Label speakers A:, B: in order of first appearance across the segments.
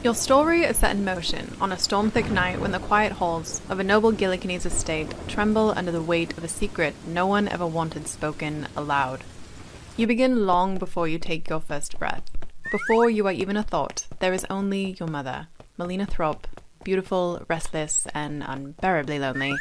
A: Your story is set in motion on a storm-thick night when the quiet halls of a noble Gillikinese estate tremble under the weight of a secret no one ever wanted spoken aloud. You begin long before you take your first breath. Before you are even a thought, there is only your mother, Melina Throp, beautiful, restless, and unbearably lonely,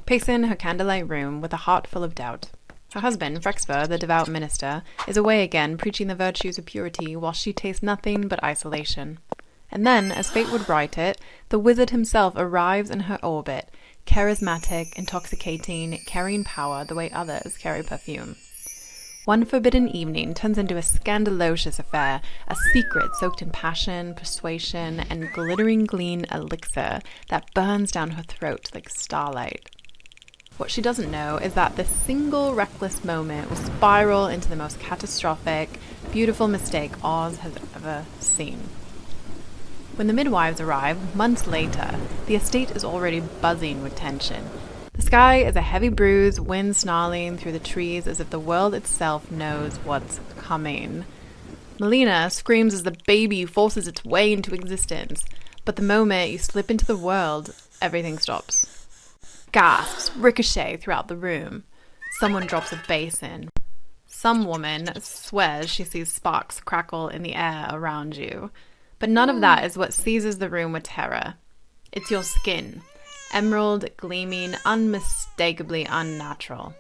A: pacing her candlelight room with a heart full of doubt. Her husband, Frexper, the devout minister, is away again preaching the virtues of purity while she tastes nothing but isolation. And then, as fate would write it, the wizard himself arrives in her orbit, charismatic, intoxicating, carrying power the way others carry perfume. One forbidden evening turns into a scandalocious affair, a secret soaked in passion, persuasion, and glittering green elixir that burns down her throat like starlight. What she doesn't know is that this single reckless moment will spiral into the most catastrophic, beautiful mistake Oz has ever seen. When the midwives arrive, months later, the estate is already buzzing with tension. The sky is a heavy bruise, wind snarling through the trees as if the world itself knows what's coming. Melina screams as the baby forces its way into existence, but the moment you slip into the world, everything stops. Gasps ricochet throughout the room. Someone drops a basin. Some woman swears she sees sparks crackle in the air around you. But none of that is what seizes the room with terror. It's your skin. Emerald, gleaming, unmistakably unnatural.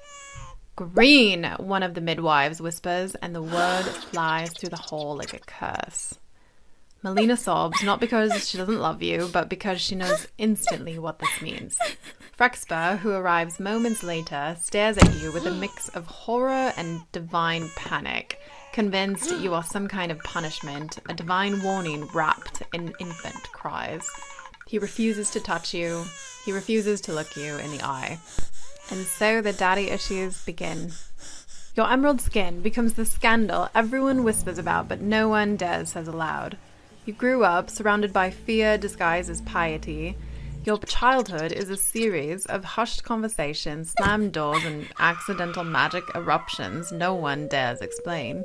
A: "Green," one of the midwives whispers, and the word flies through the hall like a curse. Melina sobs, not because she doesn't love you, but because she knows instantly what this means. Frexper, who arrives moments later, stares at you with a mix of horror and divine panic, convinced you are some kind of punishment, a divine warning wrapped in infant cries. He refuses to touch you. He refuses to look you in the eye. And so the daddy issues begin. Your emerald skin becomes the scandal everyone whispers about, but no one dares says aloud. You grew up surrounded by fear disguised as piety. Your childhood is a series of hushed conversations, slammed doors, and accidental magic eruptions no one dares explain.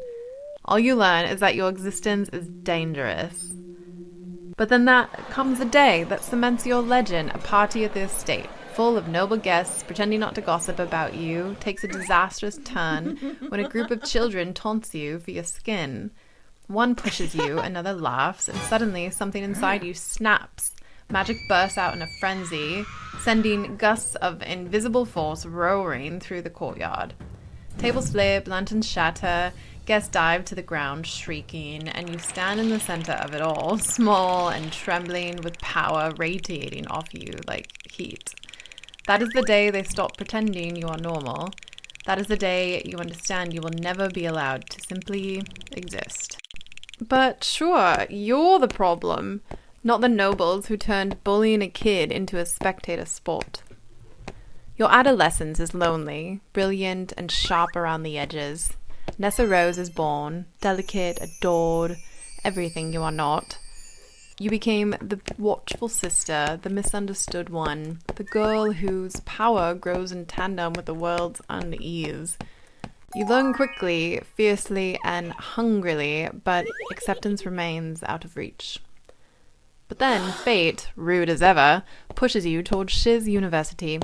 A: All you learn is that your existence is dangerous. But then comes the day that cements your legend. A party at the estate, full of noble guests pretending not to gossip about you, takes a disastrous turn when a group of children taunts you for your skin. One pushes you, another laughs, and suddenly something inside you snaps. Magic bursts out in a frenzy, sending gusts of invisible force roaring through the courtyard. Tables flip, lanterns shatter, guests dive to the ground shrieking, and you stand in the center of it all, small and trembling with power radiating off you like heat. That is the day they stop pretending you are normal. That is the day you understand you will never be allowed to simply exist. But sure, you're the problem, not the nobles who turned bullying a kid into a spectator sport. Your adolescence is lonely, brilliant, and sharp around the edges. Nessa Rose is born, delicate, adored, everything you are not. You became the watchful sister, the misunderstood one, the girl whose power grows in tandem with the world's unease. You learn quickly, fiercely, and hungrily, but acceptance remains out of reach. But then fate, rude as ever, pushes you towards Shiz University.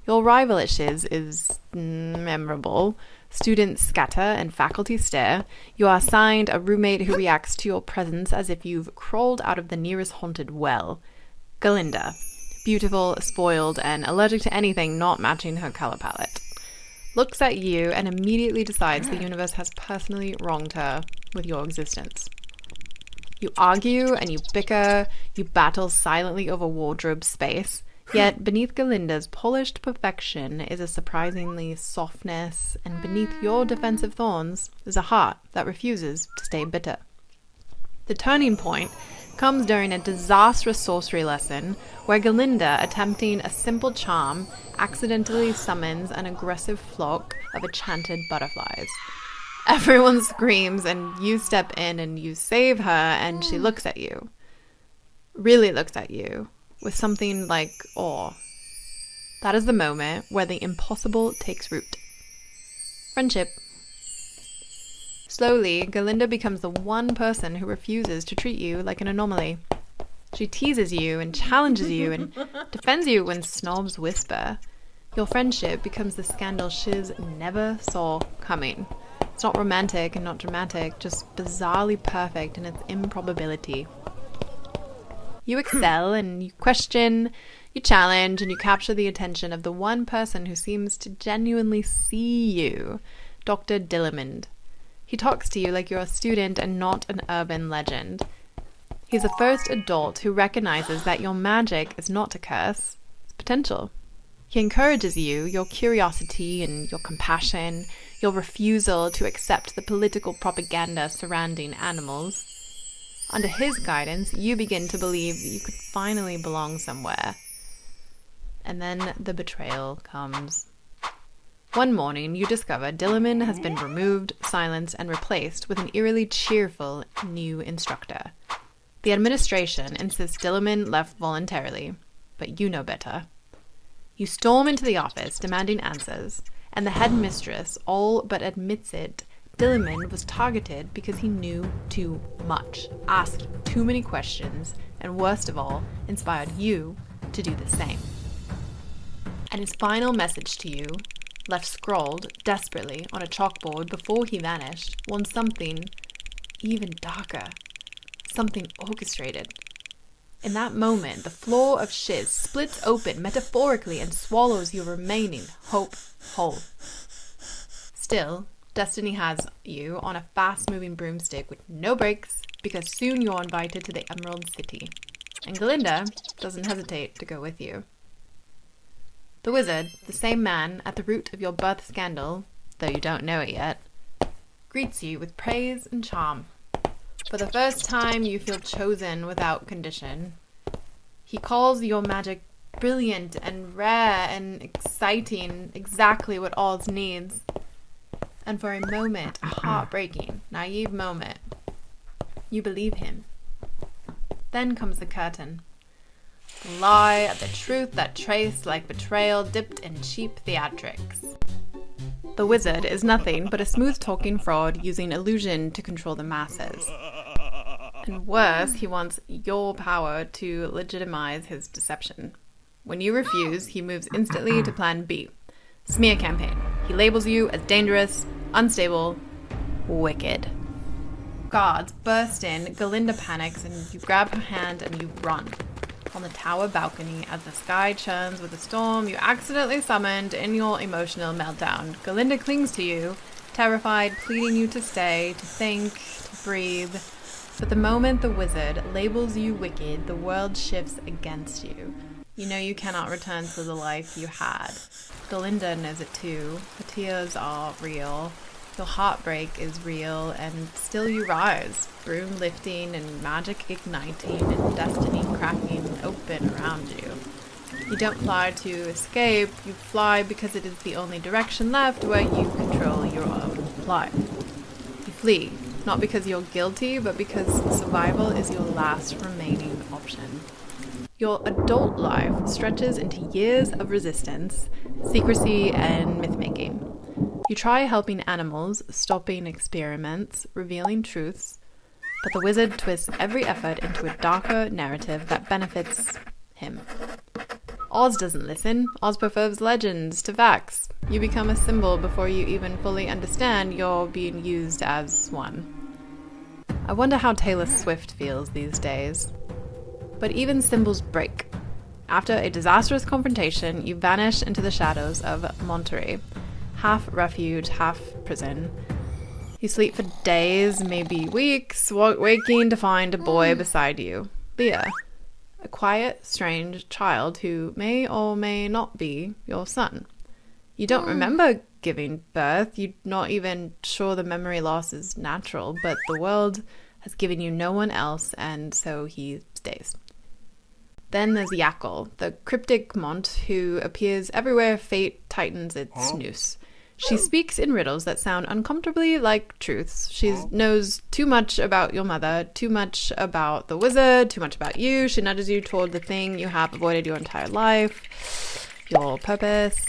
A: Your arrival at Shiz is memorable. Students scatter and faculty stare. You are assigned a roommate who reacts to your presence as if you've crawled out of the nearest haunted well. Galinda, beautiful, spoiled, and allergic to anything not matching her color palette, looks at you and immediately decides the universe has personally wronged her with your existence. You argue and you bicker, you battle silently over wardrobe space, yet beneath Galinda's polished perfection is a surprisingly softness, and beneath your defensive thorns is a heart that refuses to stay bitter. The turning point comes during a disastrous sorcery lesson where Galinda, attempting a simple charm, accidentally summons an aggressive flock of enchanted butterflies. Everyone screams and you step in and you save her, and she looks at you. Really looks at you with something like awe. That is the moment where the impossible takes root. Friendship. Slowly, Galinda becomes the one person who refuses to treat you like an anomaly. She teases you and challenges you and defends you when snobs whisper. Your friendship becomes the scandal Shiz never saw coming. It's not romantic and not dramatic, just bizarrely perfect in its improbability. You excel and you question, you challenge, and you capture the attention of the one person who seems to genuinely see you, Dr. Dillamond. He talks to you like you're a student and not an urban legend. He's the first adult who recognizes that your magic is not a curse, it's potential. He encourages you, your curiosity and your compassion, your refusal to accept the political propaganda surrounding animals. Under his guidance, you begin to believe you could finally belong somewhere. And then the betrayal comes. One morning, you discover Dillamond has been removed, silenced, and replaced with an eerily cheerful new instructor. The administration insists Dillamond left voluntarily, but you know better. You storm into the office, demanding answers, and the headmistress all but admits it. Dillamond was targeted because he knew too much, asked too many questions, and worst of all, inspired you to do the same. And his final message to you, left scrawled desperately on a chalkboard before he vanished, was something even darker, something orchestrated. In that moment, the floor of Shiz splits open metaphorically and swallows your remaining hope whole. Still, destiny has you on a fast-moving broomstick with no brakes, because soon you're invited to the Emerald City, and Galinda doesn't hesitate to go with you. The wizard, the same man at the root of your birth scandal, though you don't know it yet, greets you with praise and charm. For the first time, you feel chosen without condition. He calls your magic brilliant and rare and exciting, exactly what Oz needs. And for a moment, a heartbreaking, naive moment, you believe him. Then comes the curtain. The lie, the truth that traced like betrayal dipped in cheap theatrics. The wizard is nothing but a smooth-talking fraud using illusion to control the masses. And worse, he wants your power to legitimize his deception. When you refuse, he moves instantly to plan B. Smear campaign. He labels you as dangerous, unstable, wicked. Guards burst in, Galinda panics, and you grab her hand and you run. On the tower balcony, as the sky churns with a storm you accidentally summoned in your emotional meltdown, Galinda clings to you, terrified, pleading you to stay, to think, to breathe. But the moment the wizard labels you wicked, the world shifts against you. You know you cannot return to the life you had. Galinda knows it too. The tears are real. Your heartbreak is real, and still you rise, broom lifting and magic igniting and destiny cracking open around you. You don't fly to escape, you fly because it is the only direction left where you control your own life. You flee, not because you're guilty, but because survival is your last remaining option. Your adult life stretches into years of resistance, secrecy, and myth-making. You try helping animals, stopping experiments, revealing truths, but the wizard twists every effort into a darker narrative that benefits him. Oz doesn't listen. Oz prefers legends to facts. You become a symbol before you even fully understand you're being used as one. I wonder how Taylor Swift feels these days. But even symbols break. After a disastrous confrontation, you vanish into the shadows of Monterey, half refuge, half prison. You sleep for days, maybe weeks, waking to find a boy beside you, Leah, a quiet, strange child who may or may not be your son. You don't remember giving birth, you're not even sure the memory loss is natural, but the world has given you no one else, and so he stays. Then there's Yackle, the cryptic Mont who appears everywhere fate tightens its noose. She speaks in riddles that sound uncomfortably like truths. She knows too much about your mother, too much about the wizard, too much about you. She nudges you toward the thing you have avoided your entire life, your purpose.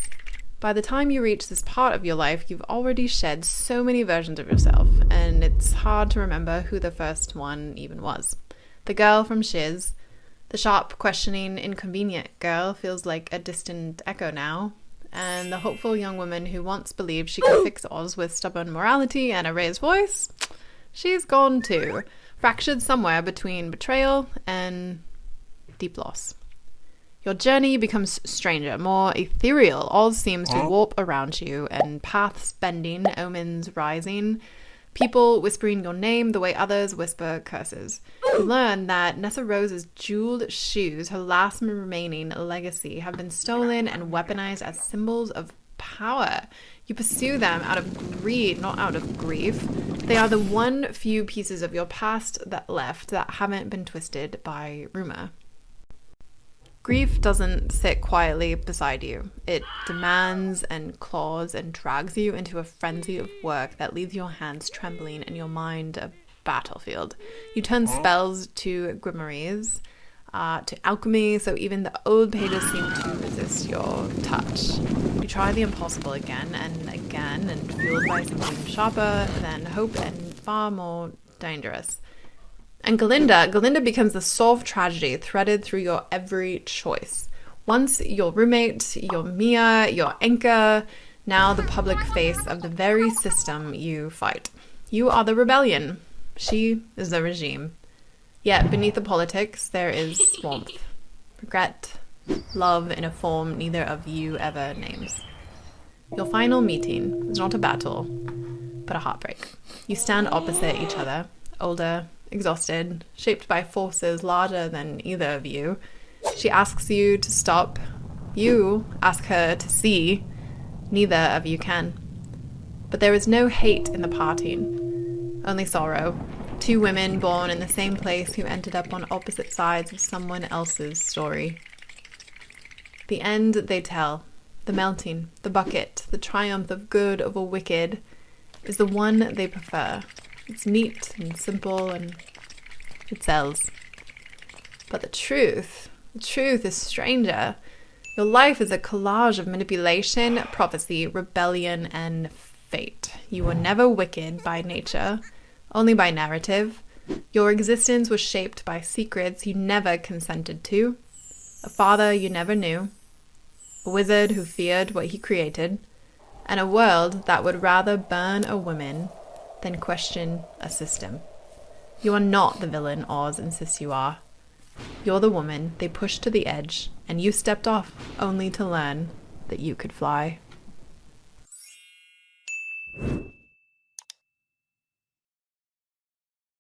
A: By the time you reach this part of your life, you've already shed so many versions of yourself, and it's hard to remember who the first one even was. The girl from Shiz, The sharp, questioning, inconvenient girl feels like a distant echo now, and the hopeful young woman who once believed she could fix Oz with stubborn morality and a raised voice, she's gone too, fractured somewhere between betrayal and deep loss. Your journey becomes stranger, more ethereal. Oz seems to warp around you, and paths bending, omens rising, people whispering your name the way others whisper curses. You learn that Nessa Rose's jeweled shoes, her last remaining legacy, have been stolen and weaponized as symbols of power. You pursue them out of greed, not out of grief. They are the one few pieces of your past that left that haven't been twisted by rumor. Grief doesn't sit quietly beside you. It demands and claws and drags you into a frenzy of work that leaves your hands trembling and your mind a battlefield. You turn spells to grimoires, to alchemy, so even the old pages seem to resist your touch. You try the impossible again, and fueled by something sharper than hope and far more dangerous. And Galinda becomes the solved tragedy threaded through your every choice. Once your roommate, your Mia, your anchor, now the public face of the very system you fight. You are the rebellion. She is the regime. Yet beneath the politics, there is warmth, regret, love in a form neither of you ever names. Your final meeting is not a battle, but a heartbreak. You stand opposite each other, older, exhausted, shaped by forces larger than either of you. She asks you to stop. You ask her to see. Neither of you can. But there is no hate in the parting, only sorrow. Two women born in the same place who ended up on opposite sides of someone else's story. The end they tell, the melting, the bucket, the triumph of good over wicked, is the one they prefer. It's neat and simple, and it sells. But the truth is stranger. Your life is a collage of manipulation, prophecy, rebellion, and fate. You were never wicked by nature, only by narrative. Your existence was shaped by secrets you never consented to, a father you never knew, a wizard who feared what he created, and a world that would rather burn a woman than question a system. You are not the villain Oz insists you are. You're the woman they pushed to the edge, and you stepped off only to learn that you could fly.